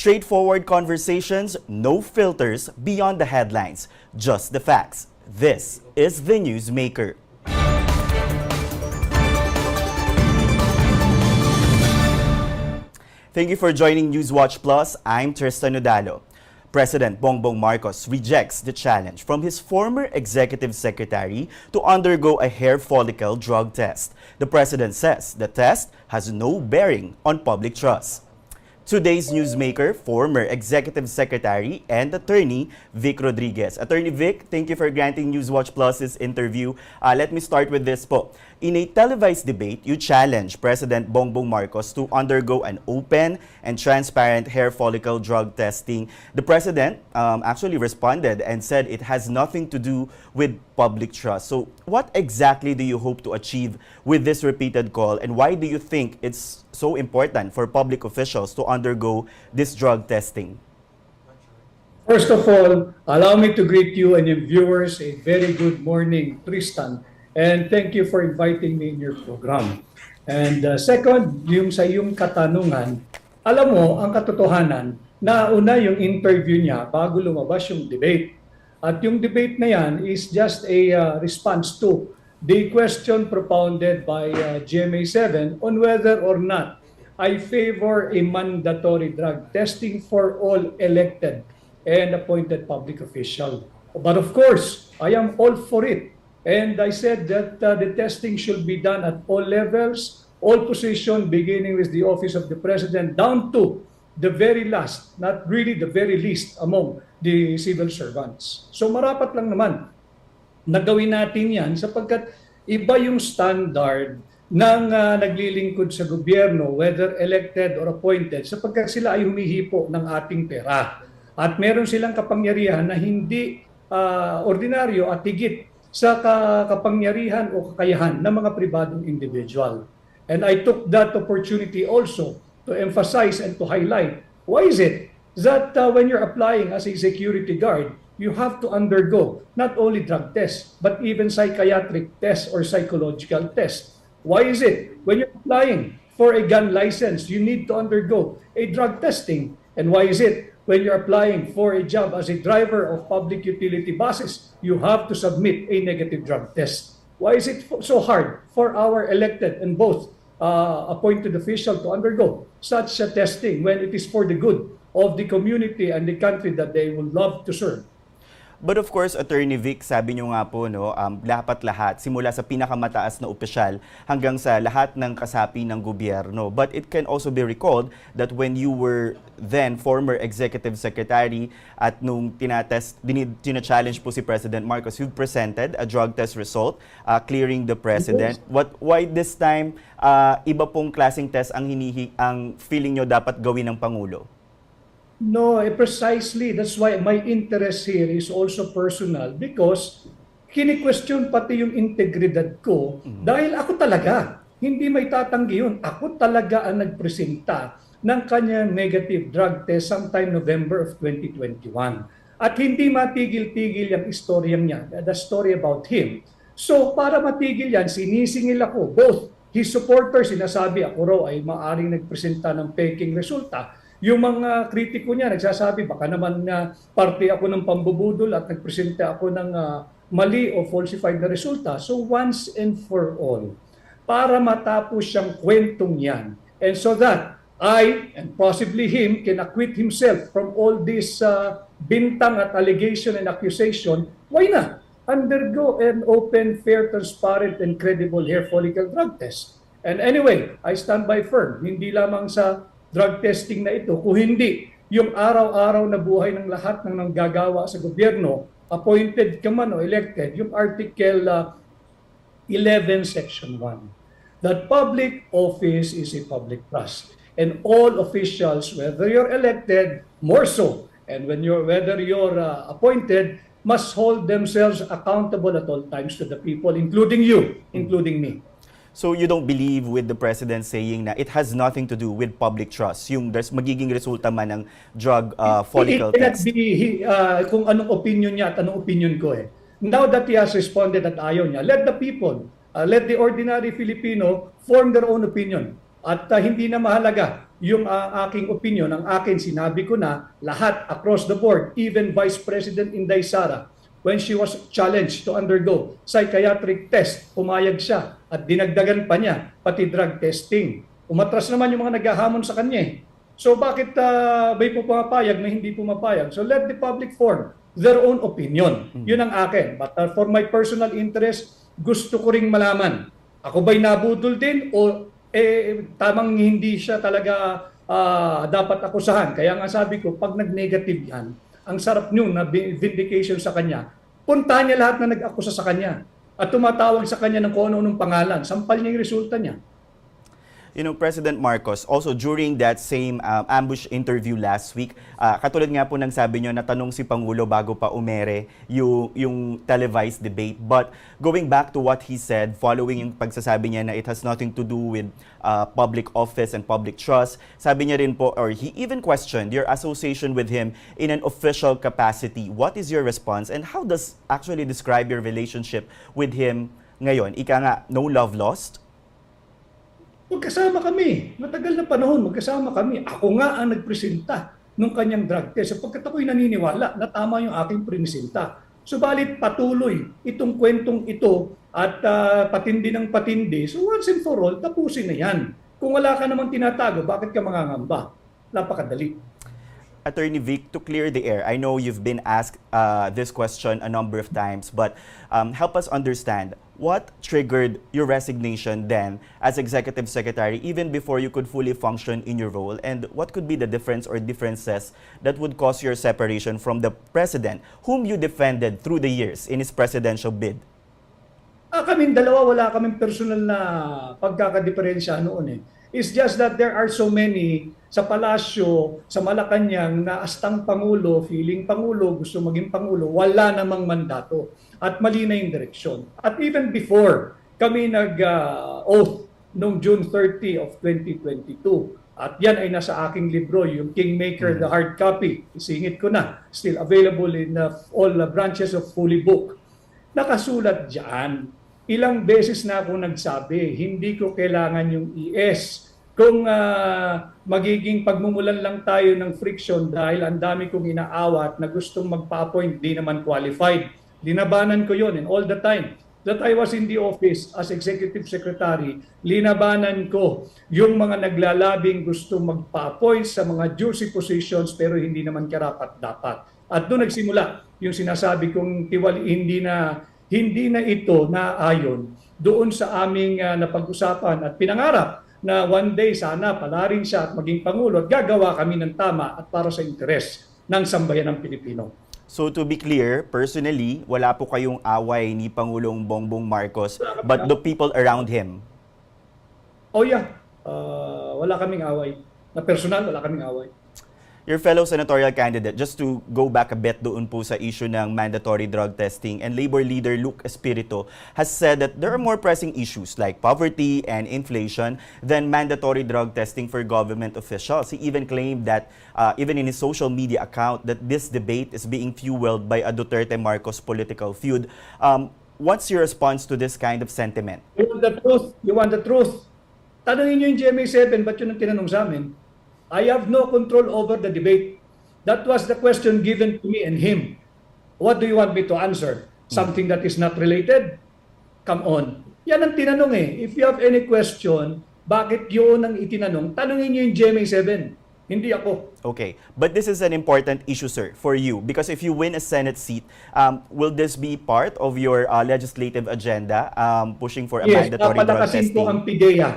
Straightforward conversations, no filters beyond the headlines, just the facts. This is The Newsmaker. Thank you for joining Newswatch Plus. I'm Tristan Nodalo. President Bongbong Marcos rejects the challenge from his former executive secretary to undergo a hair follicle drug test. The president says the test has no bearing on public trust. Today's newsmaker, former executive secretary and attorney Vic Rodriguez. Attorney Vic, thank you for granting Newswatch Plus's interview. Let me start with this po. In a televised debate, you challenged President Bongbong Marcos to undergo an open and transparent hair follicle drug testing. The president actually responded and said it has nothing to do with public trust. So what exactly do you hope to achieve with this repeated call, and why do you think it's so important for public officials to undergo this drug testing? First of all, allow me to greet you and your viewers a very good morning, Tristan. And thank you for inviting me in your program. And second, yung sa iyong katanungan, alam mo, ang katotohanan, nauna yung interview niya bago lumabas yung debate. At yung debate na yan is just a response to the question propounded by GMA7 on whether or not I favor a mandatory drug testing for all elected and appointed public officials. But of course, I am all for it. And I said that the testing should be done at all levels, all positions, beginning with the office of the president, down to the very last, not really the very least among the civil servants. So marapat lang naman na gawin natin yan sapagkat iba yung standard ng naglilingkod sa gobyerno, whether elected or appointed, sapagkat sila ay humihipo ng ating pera. At meron silang kapangyarihan na hindi ordinaryo at higit sa kapangyarihan o kakayahan ng mga pribadong individual. And I took that opportunity also to emphasize and to highlight, why is it that when you're applying as a security guard, you have to undergo not only drug tests, but even psychiatric tests or psychological tests? Why is it when you're applying for a gun license, you need to undergo a drug testing? And why is it when you're applying for a job as a driver of public utility buses, you have to submit a negative drug test? Why is it so hard for our elected and both appointed officials to undergo such a testing when it is for the good of the community and the country that they would love to serve? But of course, Attorney Vic, sabi nyo nga po, no, dapat lahat, simula sa pinakamataas na opisyal hanggang sa lahat ng kasapi ng gobyerno. But it can also be recalled that when you were then former executive secretary at nung tina-challenge po si President Marcos, you presented a drug test result clearing the president. Why this time, iba pong klaseng test ang feeling nyo dapat gawin ng Pangulo? No, precisely. That's why my interest here is also personal because kini-question pati yung integridad ko dahil ako talaga, hindi may tatanggi yun. Ako talaga ang nagpresenta ng kanyang negative drug test sometime November of 2021. At hindi matigil-tigil yung istoryang niya, the story about him. So para matigil yan, sinisingil ako. Both his supporters, sinasabi ako raw ay maaring nagpresenta ng peking resulta. Yung mga kritiko niya, nagsasabi, baka naman parte ako ng pambubudol at nagpresenta ako ng mali o falsified na resulta. So once and for all, para matapos siyang kwentong yan, and so that I, and possibly him, can acquit himself from all this bintang at allegation and accusation, why not undergo an open, fair, transparent, and credible hair follicle drug test? And anyway, I stand by firm, hindi lamang sa drug testing na ito, kung hindi yung araw-araw na buhay ng lahat ng nanggagawa sa gobyerno, appointed ka man o elected, yung Article 11, Section 1, that public office is a public trust. And all officials, whether you're elected, more so, and whether you're appointed, must hold themselves accountable at all times to the people, including you, including me. So you don't believe with the president saying na it has nothing to do with public trust, yung there's magiging resulta man ng drug follicle test? Kung anong opinion niya at anong opinion ko eh. Now that he has responded at ayaw niya, let the people, let the ordinary Filipino form their own opinion. At hindi na mahalaga yung aking opinion, ang akin sinabi ko na lahat across the board, even Vice President Inday Sara, when she was challenged to undergo psychiatric test, pumayag siya at dinagdagan pa niya pati drug testing. Umatras naman yung mga naghahamon sa kanya. So bakit may pumapayag na hindi pumapayag? So let the public form their own opinion. Yun ang akin. But for my personal interest, gusto ko ring malaman, ako ba'y nabudol din o tamang hindi siya talaga dapat akusahan. Kaya nga sabi ko, pag nag-negative yan, ang sarap nyo na vindication sa kanya, puntahan niya lahat na nag-akusa sa kanya at tumatawag sa kanya ng kung ano-anong pangalan. Sampal niya yung resulta niya. You know, President Marcos, also during that same ambush interview last week, katulad nga po ng sabi nyo, natanong si Pangulo bago pa umere yung televised debate. But going back to what he said, following yung pagsasabi niya na it has nothing to do with public office and public trust, sabi niya rin po, or he even questioned your association with him in an official capacity. What is your response and how does actually describe your relationship with him ngayon? Ika nga, no love lost? Magkasama kami. Matagal na panahon, magkasama kami. Ako nga ang nagpresenta nung kanyang drug test. Sapagkat ako'y naniniwala na tama yung aking prinisenta. Subalit patuloy itong kwentong ito at patindi ng patindi. So once and for all, tapusin na yan. Kung wala ka namang tinatago, bakit ka mangangamba? Napakadali. Attorney Vic, to clear the air, I know you've been asked this question a number of times, but help us understand what triggered your resignation then as Executive Secretary even before you could fully function in your role, and what could be the difference or differences that would cause your separation from the President whom you defended through the years in his presidential bid? Kaming dalawa, wala kaming personal na pagkakadiferensya noon eh. It's just that there are so many sa palasyo, sa Malacanang na astang Pangulo, feeling Pangulo, gusto maging Pangulo, wala namang mandato at mali na yung direksyon. At even before kami nag-oath noong June 30 of 2022, at yan ay nasa aking libro, yung Kingmaker, the hard copy, isingit ko na, still available in all branches of Fully Book. Nakasulat dyan, ilang beses na ako nagsabi, hindi ko kailangan yung ES. Kung magiging pagmumulan lang tayo ng friction dahil ang dami kong inaawat na gustong magpa-appoint, di naman qualified. Linabanan ko yon and all the time that I was in the office as Executive Secretary, linabanan ko yung mga naglalabing gustong magpa-appoint sa mga juicy positions pero hindi naman karapat-dapat. At doon nagsimula yung sinasabi kong hindi na ito naayon doon sa aming napag-usapan at pinangarap na one day sana palarin siya at maging Pangulo at gagawa kami ng tama at para sa interes ng sambayan ng Pilipino. So to be clear, personally, wala po kayong away ni Pangulong Bongbong Marcos, but the people around him? Oh yeah, wala kaming away. Na personal, wala kaming away. Your fellow senatorial candidate, just to go back a bit doon po sa issue ng mandatory drug testing, and Labor leader Luke Espiritu has said that there are more pressing issues like poverty and inflation than mandatory drug testing for government officials. He even claimed that, even in his social media account, that this debate is being fueled by a Duterte-Marcos political feud. What's your response to this kind of sentiment? You want the truth? You want the truth? Tanungin nyo yung GMA7, ba't yun ang tinanong sa amin? I have no control over the debate. That was the question given to me and him. What do you want me to answer? Something that is not related? Come on. Yan ang tinanong eh. If you have any question, bakit yun ang itinanong? Tanungin nyo yung GMA7. Hindi ako. Okay, but this is an important issue, sir, for you, because if you win a Senate seat, will this be part of your legislative agenda, pushing for a mandatory drug Papalakasin testing? ko ang PIDEA.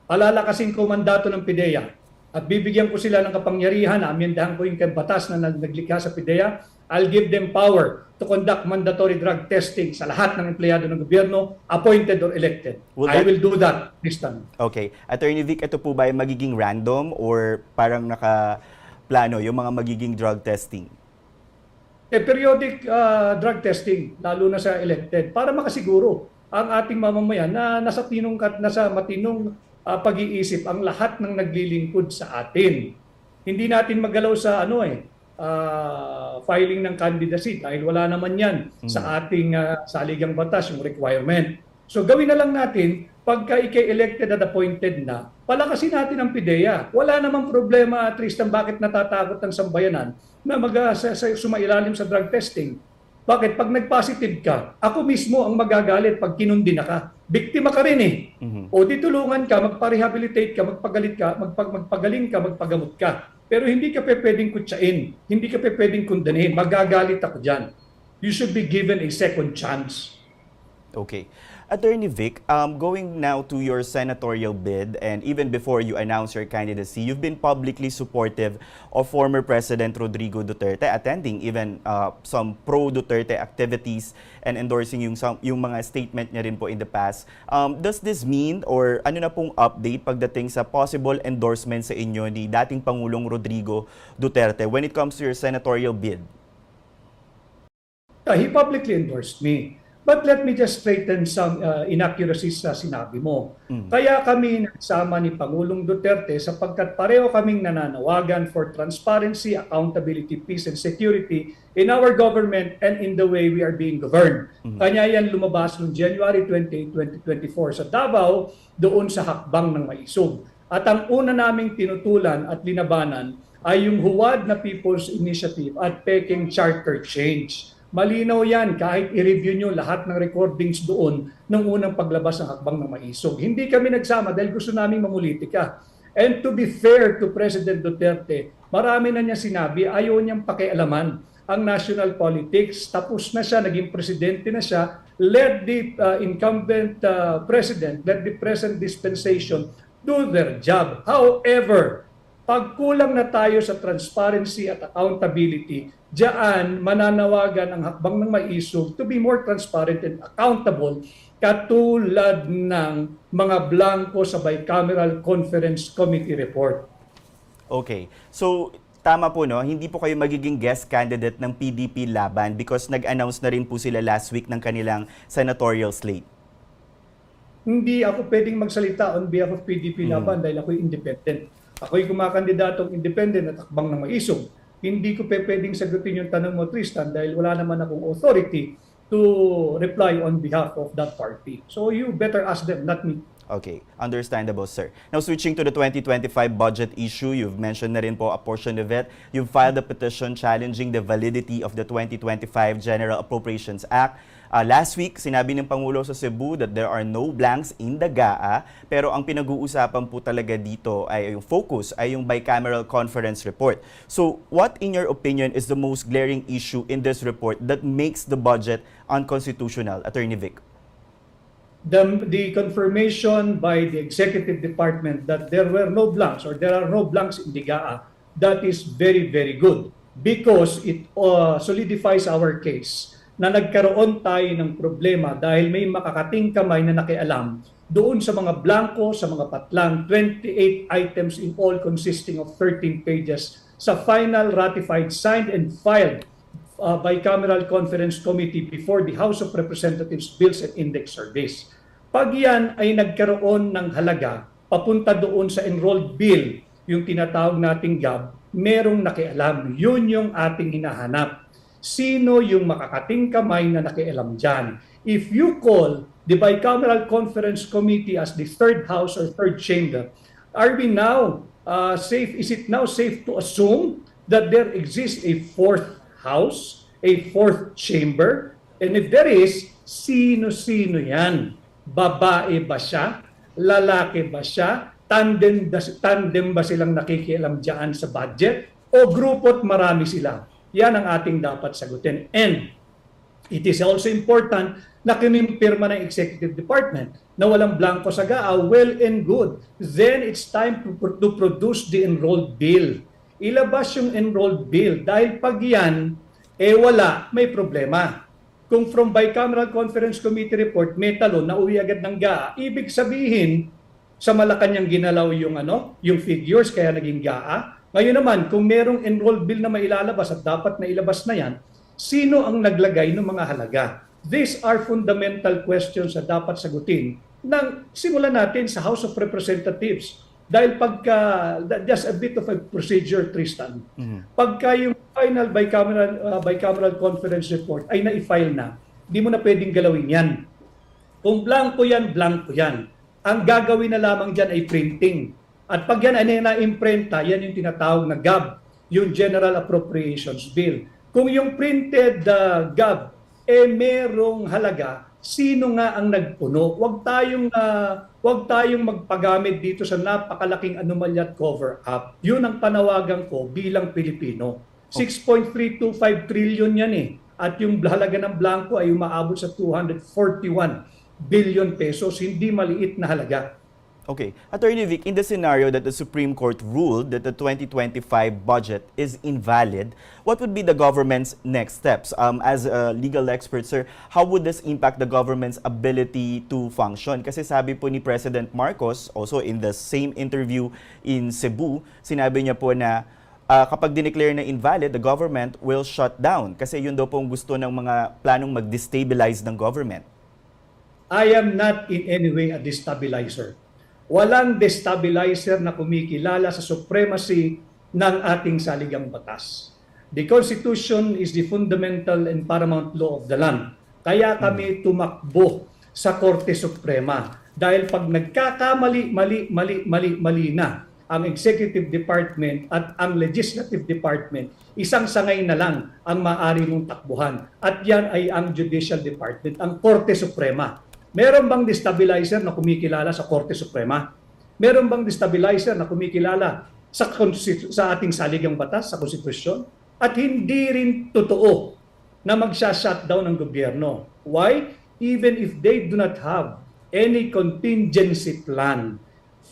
Palalakasin ko mandato ng PIDEA. At bibigyan ko sila ng kapangyarihan, amyendahan ko yung batas na naglikha sa PIDEA. I'll give them power to conduct mandatory drug testing sa lahat ng empleyado ng gobyerno, appointed or elected. I will do that this time. Okay. Attorney Vic, ito po ba ay magiging random or parang nakaplano yung mga magiging drug testing? Periodic drug testing, lalo na sa elected, para makasiguro ang ating mamamayan na nasa matinong pag-iisip ang lahat ng naglilingkod sa atin. Hindi natin magalaw sa filing ng candidacy dahil wala naman yan sa ating saligang batas, yung requirement. So gawin na lang natin, pagka elected at appointed na, palakasin natin ang PIDEA. Wala namang problema, Tristan, bakit natatakot ang sambayanan na sumailalim sa drug testing. Bakit? Pag nag-positive ka, ako mismo ang magagalit pag kinundi na ka. Biktima ka rin eh. O ditulungan ka, magpa-rehabilitate ka, magpagaling ka, magpagamot ka. Pero hindi ka pwedeng kutsain, hindi ka pwedeng kundanin. Magagalit ako dyan. You should be given a second chance. Okay. Attorney Vic, going now to your senatorial bid, and even before you announce your candidacy, you've been publicly supportive of former President Rodrigo Duterte, attending even some pro-Duterte activities and endorsing yung mga statement niya rin po in the past. Does this mean, or ano na pong update pagdating sa possible endorsement sa inyo ni dating Pangulong Rodrigo Duterte when it comes to your senatorial bid? He publicly endorsed me. But let me just straighten some inaccuracies sa sinabi mo. Kaya kami nagsama ni Pangulong Duterte sapagkat pareho kaming nananawagan for transparency, accountability, peace, and security in our government and in the way we are being governed. Kanya yan lumabas noong January 28, 2024 sa Davao, doon sa hakbang ng Maisog. At ang una naming tinutulan at linabanan ay yung huwad na People's Initiative at Peking Charter Change. Malinaw yan kahit i-review nyo lahat ng recordings doon ng unang paglabas ng hakbang ng Maisog. Hindi kami nagsama dahil gusto namin mamulitika. And to be fair to President Duterte, marami na niya sinabi, ayaw niyang pakialaman ang national politics. Tapos na siya, naging presidente na siya. Let the incumbent president, let the present dispensation do their job. However, pag kulang na tayo sa transparency at accountability, diyan mananawagan ang hakbang ng Maisog to be more transparent and accountable katulad ng mga blanco sa Bicameral Conference Committee report. Okay. So, tama po, no? Hindi po kayo magiging guest candidate ng PDP laban because nag-announce na rin po sila last week ng kanilang senatorial slate. Hindi ako pwedeng magsalita on behalf of PDP laban dahil ako'y independent. Ako'y kumakandidatong independent at hakbang ng Maisog. Hindi ko pwedeng sagutin yung tanong mo, Tristan, dahil wala naman akong authority to reply on behalf of that party. So you better ask them, not me. Okay, understandable, sir. Now, switching to the 2025 budget issue, you've mentioned na rin po a portion of it. You've filed a petition challenging the validity of the 2025 General Appropriations Act. Last week, sinabi ng Pangulo sa Cebu that there are no blanks in the GAA, pero ang pinag-uusapan po talaga dito ay yung focus ay yung bicameral conference report. So, what in your opinion is the most glaring issue in this report that makes the budget unconstitutional, Attorney Vic? The confirmation by the executive department that there were no blanks or there are no blanks in the GAA, that is very, very good because it solidifies our case na nagkaroon tayo ng problema dahil may makakating kamay na nakialam doon sa mga blanco, sa mga patlang, 28 items in all consisting of 13 pages sa final ratified, signed, and filed Bicameral Conference Committee before the House of Representatives Bills and Index Surveys. Pag yan ay nagkaroon ng halaga, papunta doon sa enrolled bill, yung tinatawag nating GAB, merong nakialam. Yun yung ating hinahanap. Sino yung makakating kamay na nakialam dyan? If you call the Bicameral Conference Committee as the third house or third chamber, are we now safe? Is it now safe to assume that there exists a fourth house, a fourth chamber? And if there is, sino-sino yan? Babae ba siya? Lalaki ba siya? Tandem ba silang nakikialam dyan sa budget? O grupo at marami sila? Yan ang ating dapat sagutin. And it is also important na kinimpirma ng Executive Department na walang blanco sa GAA, well and good. Then it's time to produce the enrolled bill. Ilabas yung enrolled bill dahil pag yan, wala, may problema. Kung from Bicameral Conference Committee report, may talon na uwi agad ng GAA, ibig sabihin, sa Malacanang ginalaw yung figures kaya naging GAA. Ngayon naman, kung merong enrolled bill na mailalabas at dapat na ilabas na yan, sino ang naglagay ng mga halaga? These are fundamental questions na dapat sagutin nang simulan natin sa House of Representatives. Dahil just a bit of a procedure, Tristan, pagka yung final bicameral conference report ay na-file na, hindi mo na pwedeng galawin yan. Kung blanco yan. Ang gagawin na lamang dyan ay printing. At pag yan ay na-imprenta, yan yung tinatawag na GAB, yung General Appropriations Bill. Kung yung printed GAB merong halaga, sino nga ang nagpuno? Huwag tayong magpagamit dito sa napakalaking anomalya at cover up. Yun ang panawagan ko bilang Pilipino. 6.325 trillion yan eh. At yung halaga ng blanco ay umaabot sa 241 billion pesos, hindi maliit na halaga. Okay. Attorney Vic, in the scenario that the Supreme Court ruled that the 2025 budget is invalid, what would be the government's next steps? As a legal expert, sir, how would this impact the government's ability to function? Kasi sabi po ni President Marcos, also in the same interview in Cebu, sinabi niya po na kapag dineclare na invalid, the government will shut down. Kasi yun daw pong gusto ng mga planong mag-destabilize ng government. I am not in any way a destabilizer. Walang destabilizer na kumikilala sa supremacy ng ating saligang batas. The Constitution is the fundamental and paramount law of the land. Kaya kami tumakbo sa Korte Suprema. Dahil pag mali na ang Executive Department at ang Legislative Department, isang sangay na lang ang maaari mong takbuhan. At yan ay ang Judicial Department, ang Korte Suprema. Meron bang destabilizer na kumikilala sa Korte Suprema? Meron bang destabilizer na kumikilala sa ating saligang batas, sa konstitusyon? At hindi rin totoo na magsha-shutdown ng gobyerno. Why? Even if they do not have any contingency plan,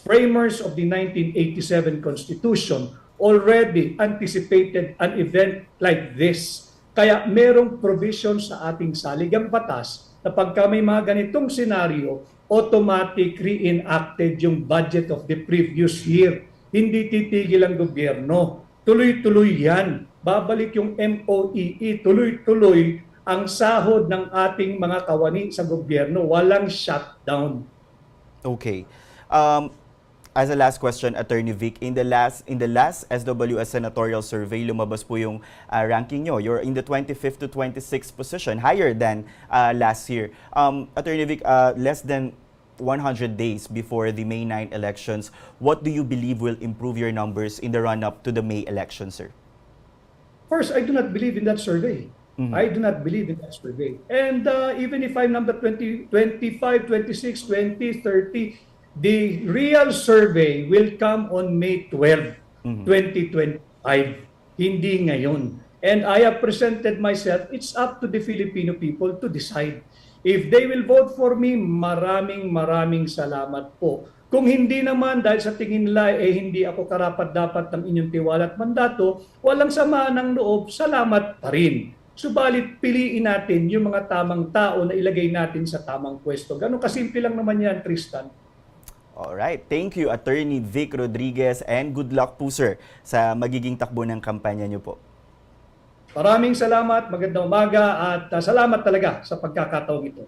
framers of the 1987 Constitution already anticipated an event like this. Kaya merong provision sa ating saligang batas na pagka may mga ganitong senaryo, automatic re-enacted yung budget of the previous year. Hindi titigil ang gobyerno. Tuloy-tuloy yan. Babalik yung MOEE. Tuloy-tuloy ang sahod ng ating mga kawani sa gobyerno. Walang shutdown. Okay. As a last question, Attorney Vic, in the last SWS senatorial survey, lumabas po yung ranking nyo. You're in the 25th to 26th position, higher than last year. Attorney Vic, less than 100 days before the May 9 elections, what do you believe will improve your numbers in the run-up to the May election, sir? First, I do not believe in that survey. I do not believe in that survey. And even if I'm number 20, 25, 26, 20, 30, the real survey will come on May 12, 2025. Hindi ngayon. And I have presented myself, it's up to the Filipino people to decide. If they will vote for me, maraming salamat po. Kung hindi naman, dahil sa tingin nila, hindi ako karapat-dapat ng inyong tiwala at mandato, walang sama ng loob, salamat pa rin. Subalit, piliin natin yung mga tamang tao na ilagay natin sa tamang pwesto. Ganun kasimple lang naman yan, Tristan. Alright, thank you Attorney Vic Rodriguez and good luck po sir sa magiging takbo ng kampanya niyo po. Maraming salamat, magandang umaga at salamat talaga sa pagkakataong ito.